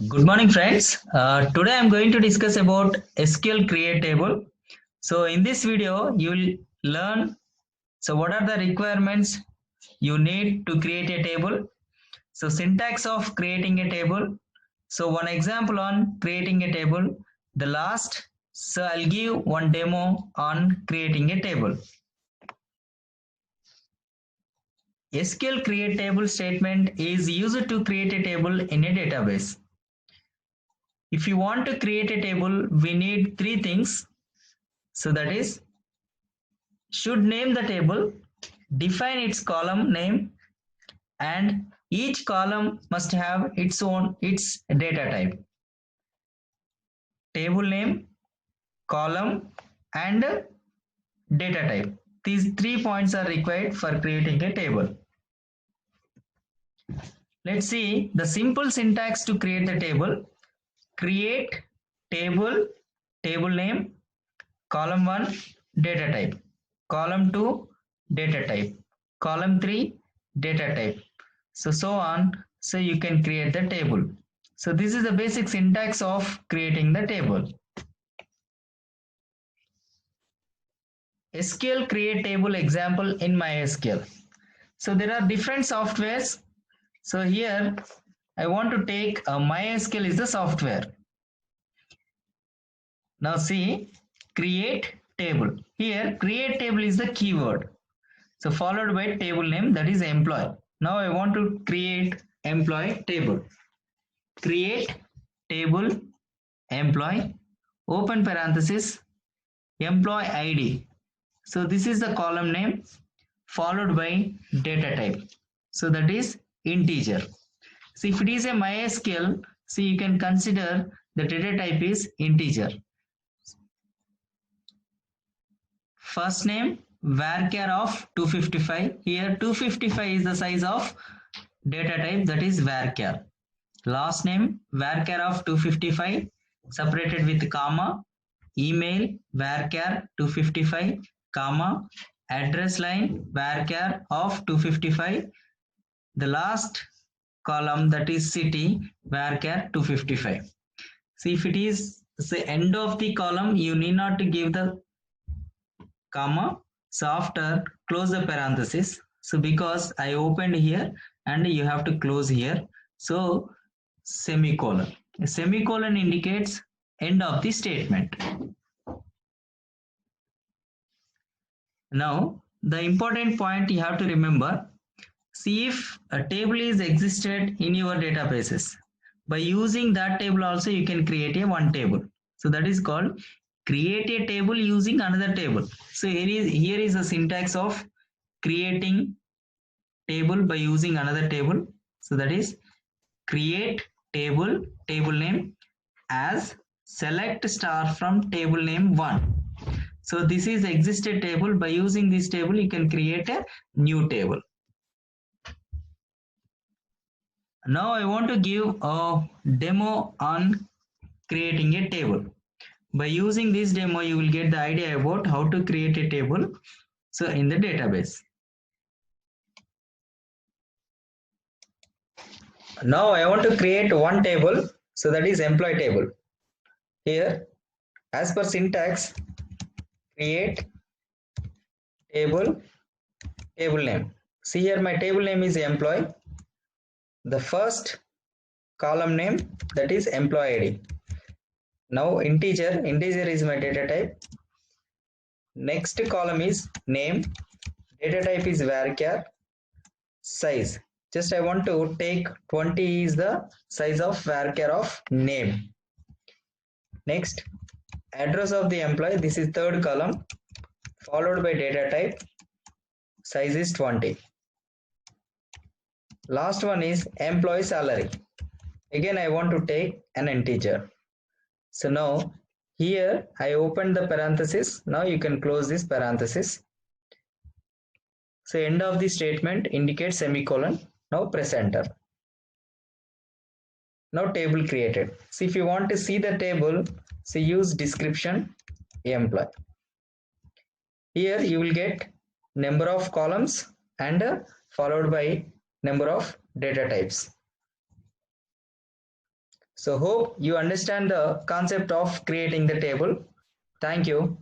Good morning, friends. Today I'm going to discuss about SQL Create Table. So in this video, you will learn what are the requirements you need to create a table. So syntax of creating a table. So one example on creating a table. The last, so I'll give one demo on creating a table. SQL Create Table statement is used to create a table in a database. If you want to create a table, we need three things. So that is, should name the table, define its column name, and each column must have its data type. Table name, column, and data type. These 3 points are required for creating a table. Let's see the simple syntax to create the table. Create table, table name, column 1, data type, column 2, data type, column 3, data type, so on. So you can create the table. So this is the basic syntax of creating the table. SQL create table example in MySQL. So there are different softwares. So here I want to take MySQL is the software. Now see, create table. Here create table is the keyword. So followed by table name, that is employee. Now I want to create employee table. Create table employee, open parenthesis, employee ID. So this is the column name followed by data type. So that is integer. So if it is a MySQL, so you can consider the data type is integer. First name varchar of 255. Here 255 is the size of data type, that is varchar. Last name varchar of 255 separated with comma. Email varchar 255 comma. Address line varchar of 255. The last column, that is city, varchar 255. See, if it is the end of the column, you need not to give the comma. So after, close the parenthesis. So because I opened here and you have to close here, so semicolon. A semicolon indicates end of the statement. Now the important point you have to remember, see if a table is existed in your databases. By using that table also you can create a one table. So that is called create a table using another table. So here is the syntax of creating table by using another table. So that is create table, table name as select star from table name 1. So this is existed table. By using this table you can create a new table. Now I want to give a demo on creating a table. By using this demo you will get the idea about how to create a table, so in the database. Now I want to create one table, so that is employee table. Here as per syntax, create table, table name. See here my table name is employee. The first column name, that is employee ID. Now integer is my data type. Next column is name, data type is varchar. Size, just I want to take 20 is the size of varchar of name. Next, address of the employee, this is third column, followed by data type, size is 20. Last one is employee salary. Again I want to take an integer. So now here I open the parenthesis. Now you can close this parenthesis. So end of the statement indicates semicolon. Now press enter. Now table created. So if you want to see the table, so use description employee. Here you will get number of columns and followed by number of data types. So hope you understand the concept of creating the table. Thank you.